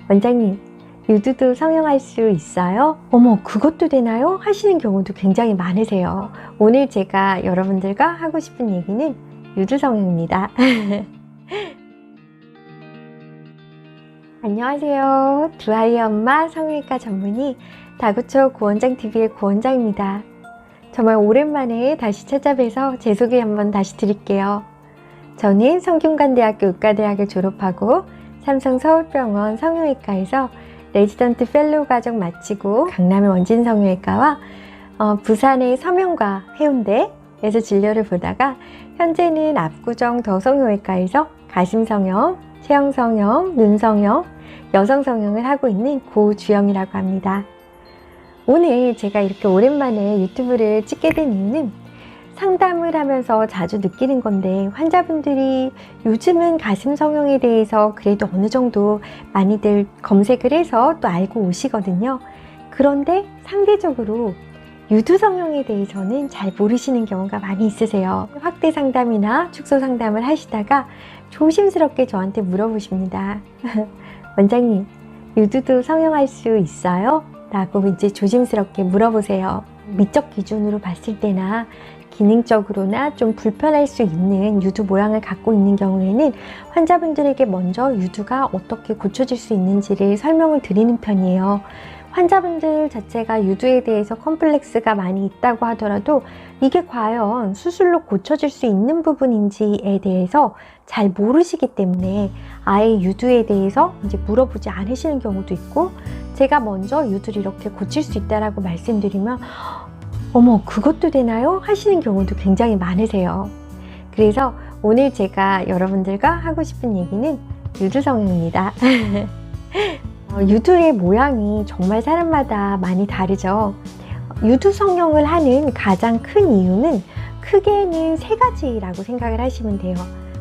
원장님, 유두도 성형할 수 있어요? 어머, 그것도 되나요? 하시는 경우도 굉장히 많으세요. 오늘 제가 여러분들과 하고 싶은 얘기는 유두 성형입니다. 안녕하세요. 두 아이 엄마 성형외과 전문의 다구초 구원장TV의 구원장입니다. 정말 오랜만에 다시 찾아뵈서 제 소개 한번 다시 드릴게요. 저는 성균관대학교 의과대학을 졸업하고 삼성서울병원 성형외과에서 레지던트 펠로우 과정 마치고 강남의 원진성형외과와 부산의 서명과 해운대에서 진료를 보다가 현재는 압구정 더성형외과에서 가심성형, 체형성형, 눈성형, 여성성형을 하고 있는 고주영이라고 합니다. 오늘 제가 이렇게 오랜만에 유튜브를 찍게 된 이유는 상담을 하면서 자주 느끼는 건데, 환자분들이 요즘은 가슴 성형에 대해서 그래도 어느 정도 많이들 검색을 해서 또 알고 오시거든요. 그런데 상대적으로 유두 성형에 대해서는 잘 모르시는 경우가 많이 있으세요. 확대 상담이나 축소 상담을 하시다가 조심스럽게 저한테 물어보십니다. 원장님, 유두도 성형할 수 있어요? 라고 이제 조심스럽게 물어보세요. 미적 기준으로 봤을 때나 기능적으로나 좀 불편할 수 있는 유두 모양을 갖고 있는 경우에는 환자분들에게 먼저 유두가 어떻게 고쳐질 수 있는지를 설명을 드리는 편이에요. 환자분들 자체가 유두에 대해서 컴플렉스가 많이 있다고 하더라도 이게 과연 수술로 고쳐질 수 있는 부분인지에 대해서 잘 모르시기 때문에 아예 유두에 대해서 이제 물어보지 않으시는 경우도 있고, 제가 먼저 유두를 이렇게 고칠 수 있다라고 말씀드리면 어머, 그것도 되나요? 하시는 경우도 굉장히 많으세요. 그래서 오늘 제가 여러분들과 하고 싶은 얘기는 유두 성형입니다. 유두의 모양이 정말 사람마다 많이 다르죠. 유두 성형을 하는 가장 큰 이유는 크게는 세 가지라고 생각을 하시면 돼요.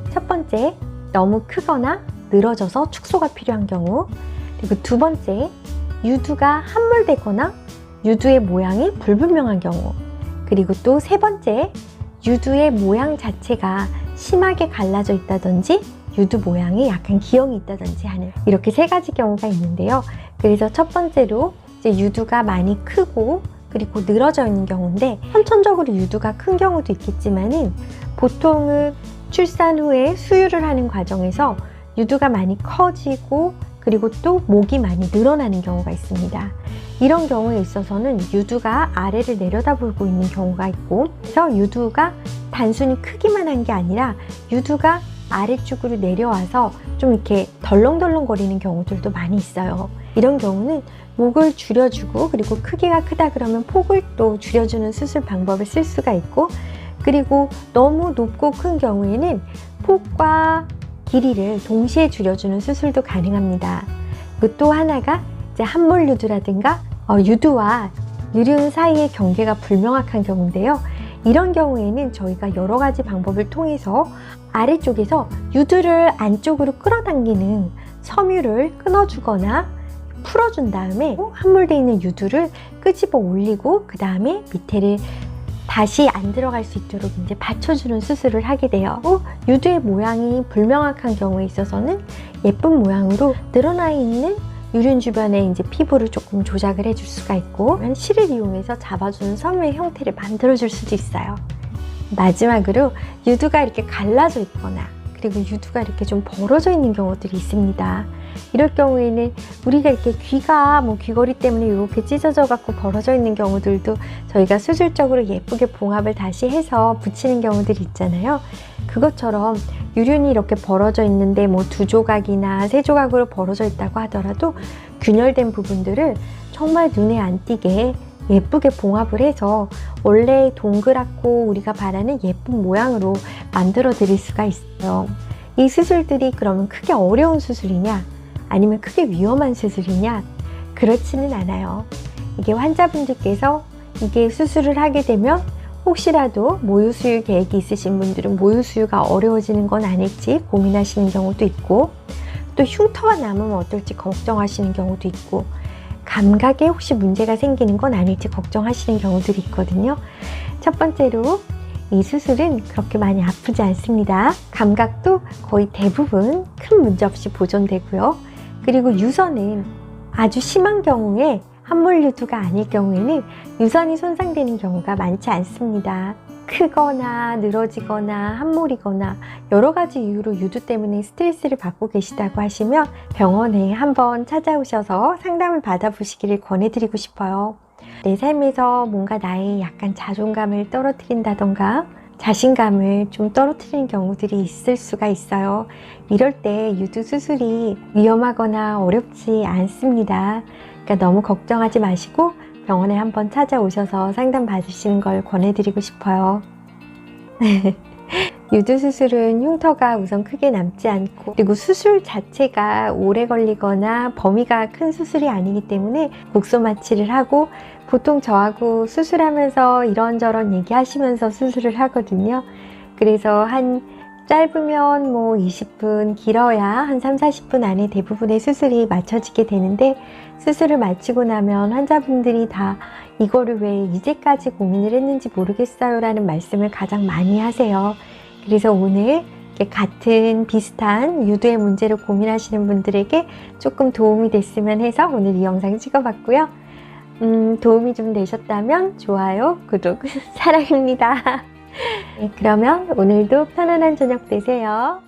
첫 번째, 너무 크거나 늘어져서 축소가 필요한 경우. 그리고 두 번째, 유두가 함몰되거나 유두의 모양이 불분명한 경우. 그리고 또 세 번째, 유두의 모양 자체가 심하게 갈라져 있다든지 유두 모양이 약간 기형이 있다든지 하는, 이렇게 세 가지 경우가 있는데요. 그래서 첫 번째로 이제 유두가 많이 크고 그리고 늘어져 있는 경우인데, 선천적으로 유두가 큰 경우도 있겠지만은 보통은 출산 후에 수유를 하는 과정에서 유두가 많이 커지고 그리고 또 목이 많이 늘어나는 경우가 있습니다. 이런 경우에 있어서는 유두가 아래를 내려다보고 있는 경우가 있고, 그래서 유두가 단순히 크기만 한 게 아니라 유두가 아래쪽으로 내려와서 좀 이렇게 덜렁덜렁 거리는 경우들도 많이 있어요. 이런 경우는 목을 줄여주고, 그리고 크기가 크다 그러면 폭을 또 줄여주는 수술 방법을 쓸 수가 있고, 그리고 너무 높고 큰 경우에는 폭과 길이를 동시에 줄여주는 수술도 가능합니다. 그 또 하나가 이제 함몰 유두라든가 유두와 유륜 사이의 경계가 불명확한 경우인데요. 이런 경우에는 저희가 여러 가지 방법을 통해서 아래쪽에서 유두를 안쪽으로 끌어당기는 섬유를 끊어주거나 풀어준 다음에 함몰되어 있는 유두를 끄집어 올리고 그 다음에 밑에를 다시 안 들어갈 수 있도록 이제 받쳐주는 수술을 하게 돼요. 유두의 모양이 불명확한 경우에 있어서는 예쁜 모양으로 늘어나 있는 유륜 주변에 이제 피부를 조금 조작을 해줄 수가 있고, 실을 이용해서 잡아주는 섬유의 형태를 만들어줄 수도 있어요. 마지막으로 유두가 이렇게 갈라져 있거나 그리고 유두가 이렇게 좀 벌어져 있는 경우들이 있습니다. 이럴 경우에는 우리가 이렇게 귀가 귀걸이 때문에 이렇게 찢어져 갖고 벌어져 있는 경우들도 저희가 수술적으로 예쁘게 봉합을 다시 해서 붙이는 경우들이 있잖아요. 그것처럼 유륜이 이렇게 벌어져 있는데 두 조각이나 세 조각으로 벌어져 있다고 하더라도 균열된 부분들을 정말 눈에 안 띄게 예쁘게 봉합을 해서 원래 동그랗고 우리가 바라는 예쁜 모양으로 만들어 드릴 수가 있어요. 이 수술들이 그러면 크게 어려운 수술이냐 아니면 크게 위험한 수술이냐? 그렇지는 않아요. 이게 환자분들께서 이게 수술을 하게 되면 혹시라도 모유수유 계획이 있으신 분들은 모유수유가 어려워지는 건 아닐지 고민하시는 경우도 있고, 또 흉터가 남으면 어떨지 걱정하시는 경우도 있고, 감각에 혹시 문제가 생기는 건 아닐지 걱정하시는 경우들이 있거든요. 첫 번째로 이 수술은 그렇게 많이 아프지 않습니다. 감각도 거의 대부분 큰 문제 없이 보존되고요. 그리고 유선은 아주 심한 경우에 함몰 유두가 아닐 경우에는 유선이 손상되는 경우가 많지 않습니다. 크거나 늘어지거나 함몰이거나 여러 가지 이유로 유두 때문에 스트레스를 받고 계시다고 하시면 병원에 한번 찾아오셔서 상담을 받아보시기를 권해드리고 싶어요. 내 삶에서 뭔가 나의 약간 자존감을 떨어뜨린다던가 자신감을 좀 떨어뜨리는 경우들이 있을 수가 있어요. 이럴 때 유두 수술이 위험하거나 어렵지 않습니다. 그러니까 너무 걱정하지 마시고 병원에 한번 찾아오셔서 상담 받으시는 걸 권해드리고 싶어요. 유두 수술은 흉터가 우선 크게 남지 않고, 그리고 수술 자체가 오래 걸리거나 범위가 큰 수술이 아니기 때문에 국소 마취를 하고, 보통 저하고 수술하면서 이런저런 얘기하시면서 수술을 하거든요. 그래서 한 짧으면 뭐 20분, 길어야 한 3, 40분 안에 대부분의 수술이 마쳐지게 되는데, 수술을 마치고 나면 환자분들이 다 이거를 왜 이제까지 고민을 했는지 모르겠어요 라는 말씀을 가장 많이 하세요. 그래서 오늘 같은 비슷한 유두의 문제로 고민하시는 분들에게 조금 도움이 됐으면 해서 오늘 이 영상 찍어봤고요. 도움이 좀 되셨다면 좋아요, 구독, 사랑입니다. 네, 그러면 오늘도 편안한 저녁 되세요.